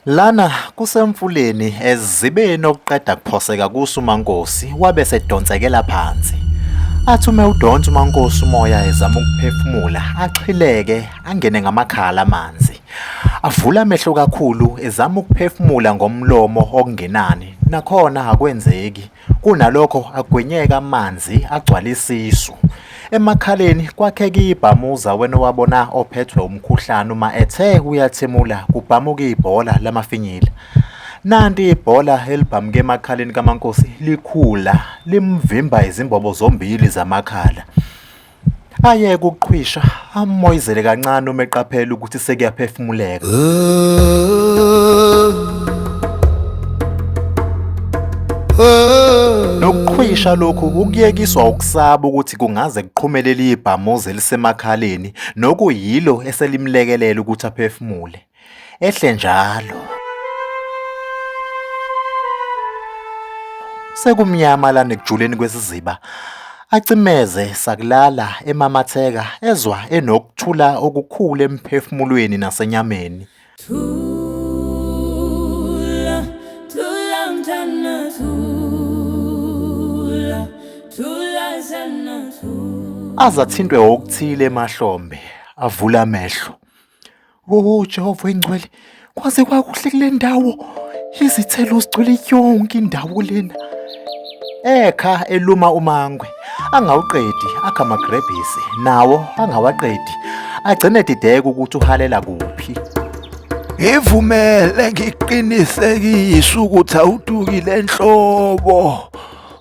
Lana kusemfuleni ezibeni okuqeda kuphoseka kuso uMaNkosi wabe sedonsekela phansi. Athi uma udonsa uMaNkosi umoya ezama ukuphefumula, achileke angene ngamakhala amanzi. Avula amehlo kakhulu ezama ukuphefumula ngomlomo okungenani, nakhona akwenzeki. Kunalokho agwenyeka amanzi agcwala isisu. Emakhaleni kwakheka ibhamuza wena owabona ophethwe umkhuhlane uma ethe uyathimula kubhamuka ibhola lamafinyila. Nanti ibhola elibhamuke emakhaleni kaMaNkosi likhula limvimba izimbobo zombili zamakhala. Ayeke ukuqhwisha amoyizele kancane uma eqaphela ukuthi sekuyaphefumuleka. Nokuqhwisha lokhu ukuyekiswa ukusaba ukuthi kungaze kuqhumelele ibhamuza elisemakhaleni nokuyilo eselimlekelela ukuthi aphefumule. Ehle njalo. Sekumnyama lana ekujuleni kwesiziba. Acimeze sakulala emamatheka ezwa enokuthula okukhulu emphefumulweni nasenyameni. Thula, thula mthana thula, thula sana thula. Azathintwe okuthile emahlombe, avula amehlo. Oh Jehova oyingcwele, kwaze kwakuhle kule ndawo. Izithelo zigcwele yonke indawo lena. Ekha eluma umangwe, angawuqedi akha amagrebhisi, nawo angawaqedi, agcine dideka ukuthi uhalela kuphi. Ngivumele ngiqinisekise ukuthi awudukile enhlobo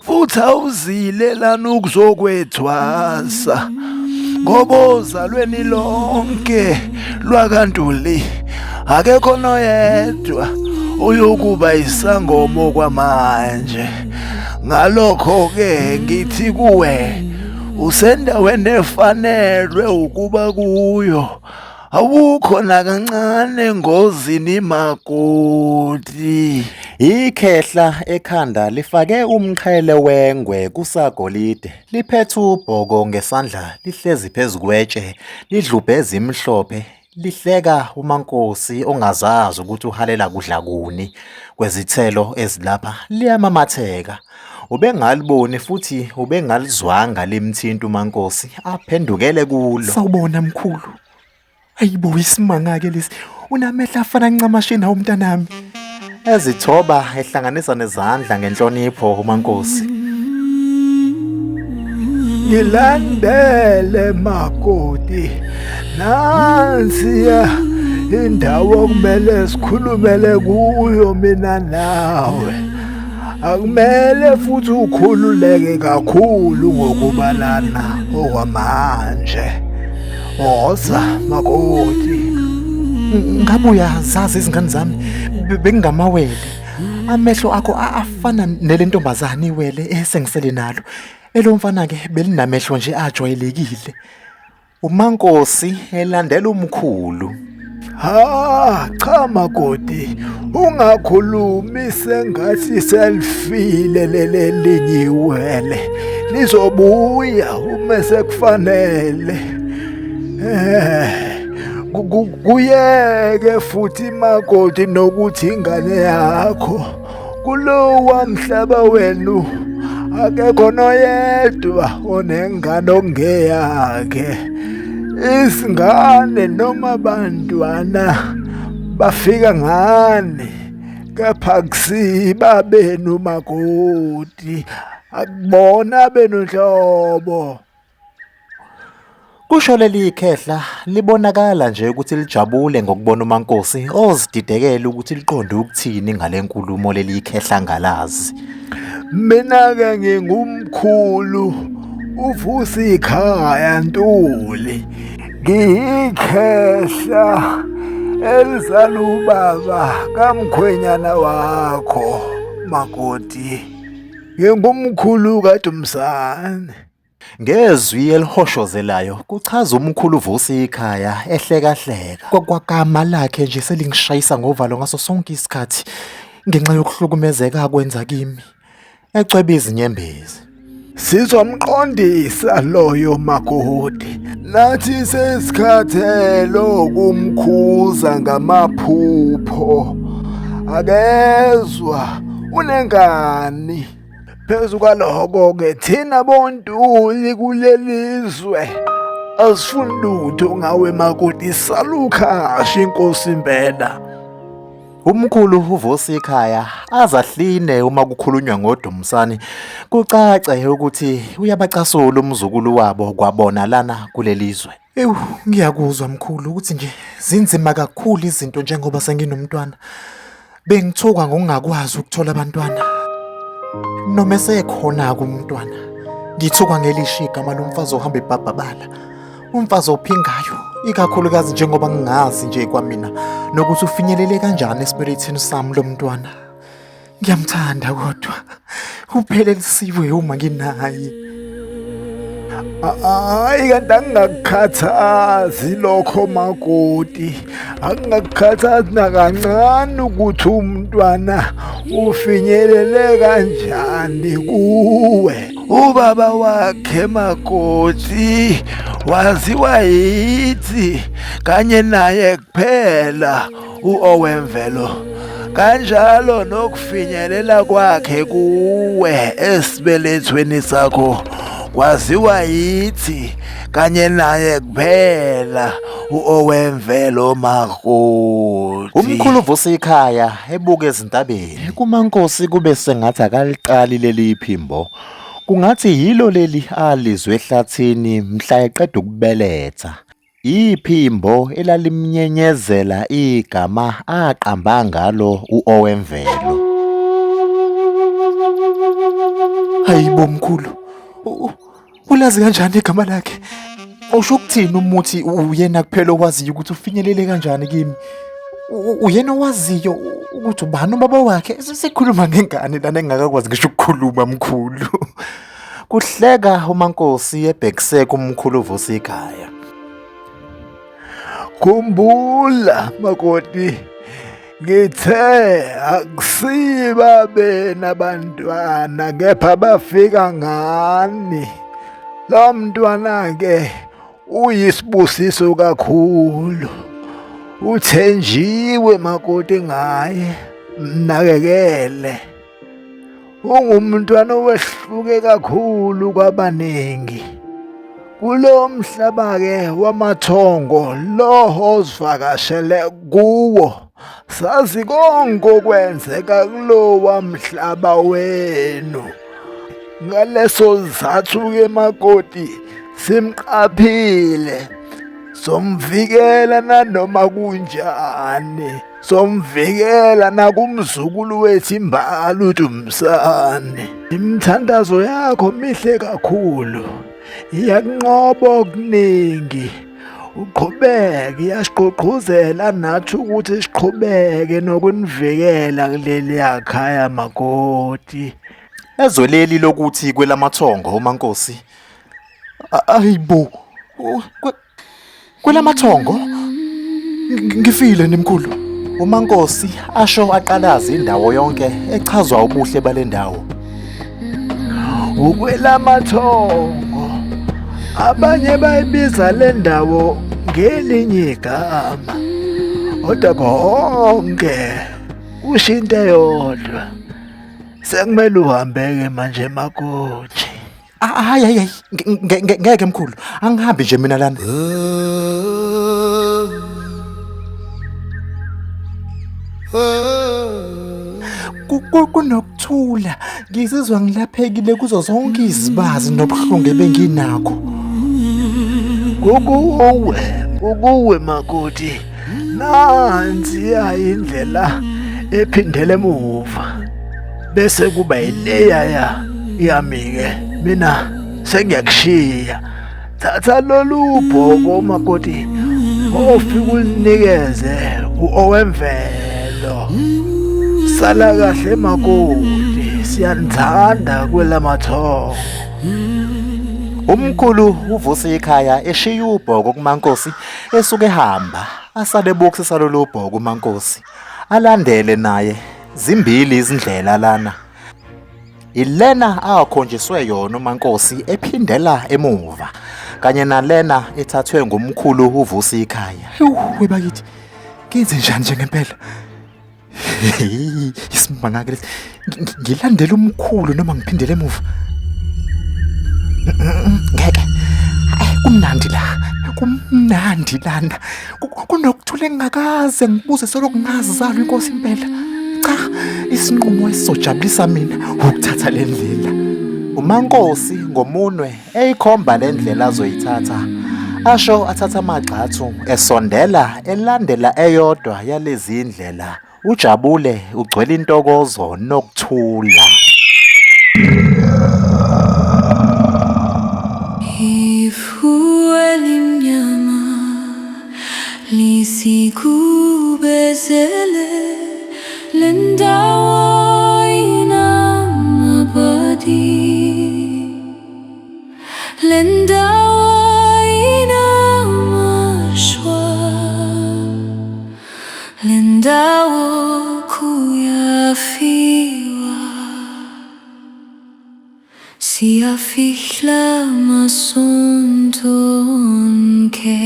futhi awuzile lana ukuzokwethwasa ngoba ozalweni lonke lwakantuli akekho noyedwa uyokuba isangoma kwamanje. Ngalokho-ke ngithi kuwe usendaweni efanelwe ukuba kuyo, awukho nakancane engozini makoti. Ikhehla ekhanda lifake umqhele wengwe kusagolide, liphethe ubhoko ngesandla lihlezi phezu kwetshe, lidlubheza imhlophe, lihleka uMaNkosi ongazazi ukuthi uhalela kudla kuni kwezithelo ezilapha liyamamatheka. Ubengaliboni futhi ubengalizwanga limthinta uMaNkosi aphendukele kulo. Sawubona mkhulu. Ayibo isimanga-ke lesi. Unamehla afana ncamashi nawo mntanami. Ezithoba ehlanganisa nezandla ngenhlonipho uMaNkosi. Ngilandele makoti, nansiya indawo okumele sikhulumele kuyo mina nawe. Akumele futhi ukhululeke kakhulu ngokubalana okwamanje. Oza makoti. Ngabe uyazazi izingane zami bengingamawele. Amehlo akho afana nelentombazane iwele esengisele nalo. Elomfana-ke belinamehlo nje ajwayelekile. uMaNkosi elandela umkhulu. Cha makoti, ungakhulumi sengathi selfile lele linyiwele. Lizobuya uma sekufanele. Kuyeke futhi makoti nokuthi ingane yakho kulowa mhlaba wenu akekho noyedwa onengane okungeyakhe. Isingane noma abantwana bafika ngani, kepha kusiba benu makoti, akubona benu nhlobo. Kusho leli ikhehla libonakala nje ukuthi lijabule ngokubona uMaNkosi ozididekela ukuthi liqonde ukuthini ngale nkulumo leli ikhehla ngalazi. Mina-ke ngingumkhulu uvusa ikhaya Ntuli, ngiyikhehla elizala ubaba kamkhwenyana wakho makoti. Ngingumkhulu kaDumsane. Ngezwi elihoshozelayo kuchaza umkhulu uvusa ikhaya ehlekahleka. Kwagama lakhe nje selingishayisa ngovalo ngaso sonke isikhathi ngenxa yokuhlukumezeka akwenza kimi. Ecweba izinyembezi. Sizomqondisa loyo makoti, nathi sesikhathelo kumkhuza ngamaphupho. akezwa unengani. Phezu kwaloko-ke thina bontuli kulelizwe asifuni lutho ngawe makoti, salukhashi inkosi impela. Umkhulu uVusikhaya azahline uma kukhulunywa ngoDumisani kucace ukuthi uyabacasula umzukulu wabo kwabona lana kulelizwe. Ewu, ngiyakuzwa mkhulu ukuthi nje zinzima kakhulu izinto njengoba senginomntwana. Bengithuka ngokungakwazi ukuthola abantwana. Noma esekhona-ke umntwana, ngithuka ngelisha igama lomfazi ohamba ebhabhabala. Umfazi ophingayo, ikakhulukazi njengoba ngingazi nje kwamina nokuthi ufinyelele kanjani espirithini sami lo mntwana. Ngiyamthanda kodwa uphelelisiwe uma nginaye. Hayi kanti angingakukhathazi lokho makoti, angingakukhathazi nakancane ukuthi umntwana ufinyelele kanjani kuwe. Ubaba wakhe makoti waziwa yithi kanye naye kuphela uOwemvelo, kanjalo nokufinyelela kwakhe kuwe esibelethweni sakho kwaziwa yithi kanye naye kuphela uOwemvelo makoti. Umkhulu uVusikhaya ebuka ezintabeni kumaNkosi kube sengathi akaliqali leli iphimbo. Kungathi yilo leli alizwe ehlathini mhla eqeda ukubeletha. Iphimbo elalimnyenyezela igama aqamba ngalo uOwemvelo. Hayibo mkhulu, ulazi kanjani igama lakhe? Usho ukuthini umuthi uyena kuphela owaziyo ukuthi ufinyelele kanjani kimi? Uyena owaziyo ukuthi ubani ubaba wakhe? Sikhuluma ngengane lana engakakwazi ngisho ukukhuluma mkhulu. Kuhleka umaNkosi ebhekise kumkhulu uVusikhaya. Khumbula makoti, ngithe akusiba benabantwana kepha bafika ngani. Lo mntwana-ke uyisibusiso kakhulu, uthenjiwe makoti ngaye, mnakekele. Ungumntwana owehluke kakhulu kwabaningi. Kulo mhlaba-ke wamathongo lo ozivakashele kuwo, sazi konke okwenzeka kulowa mhlaba wenu. Ngaleso sizathu-ke makoti simqaphile, somvikela nanoma kunjani, somvikela nakumzukulu wethu imbala uDumisani. Imithandazo yakho mihle kakhulu, iyakunqoba okuningi. Uqhubeke, iyasiqhuqhuzela nathi ukuthi siqhubeke nokunivikela kuleli yakhaya makoti. Ezwe leli lokuthi kwelamathongo umaNkosi. Hayibo, kwelamathongo? Ngifile nimkhulu. umaNkosi asho aqalaza indawo yonke echazwa ubuhle bale ndawo. Ukwelamathongo, abanye bayibiza le ndawo ngelinye igama, kodwa konke kusho into eyodwa. Sekumele uhambeke manje makoti. Hayi, ngeke mkhulu, angihambi nje mina lana. Kunokuthula, ngizizwa ngilaphekile kuzo zonke izibazi nobuhlungu ebenginakho. Kukuwe makoti, nansi indlela ephindele emuva, bese kuba ileya yami-ke mina sengiyakushiya. Thatha lolu bhoko makoti ofika ulinikeze uOwemvelo. Sala kahle makoti, siyanithanda kwelamathongo. Umkhulu uVusikhaya eshiya ubhoko kumaNkosi esuke ehamba, asale bukisisa lolu bhoko umaNkosi. Alandele naye zimbili izindlela lana. Ilena akhonjiswe yona umaNkosi ephindela emuva, kanye nalena ethathwe ngumkhulu uVusikhaya. Webakithi, kenze njani nje ngempela? Isimanga lesi. Ngilandele umkhulu noma ngiphindele emuva. Ngeke. Kumnandi la. Kumnandi lana. Kunokuthula engakaze ngibuze soloko ngazi zalo inkosi impela. Cha, isinqumo esizojabulisa mina ukuthatha le ndlela. uMankosi ngomunwe eyikhomba le ndlela azoyithatha asho athatha amagxathu esondela elandela eyodwa yalezi ndlela ujabule ugcwele intokozo nokuthula. Ifue limnyama lisikubezele lendawo inamabadi lendawo inamashwa lendawo kuyafiwa siyafihla masonto onke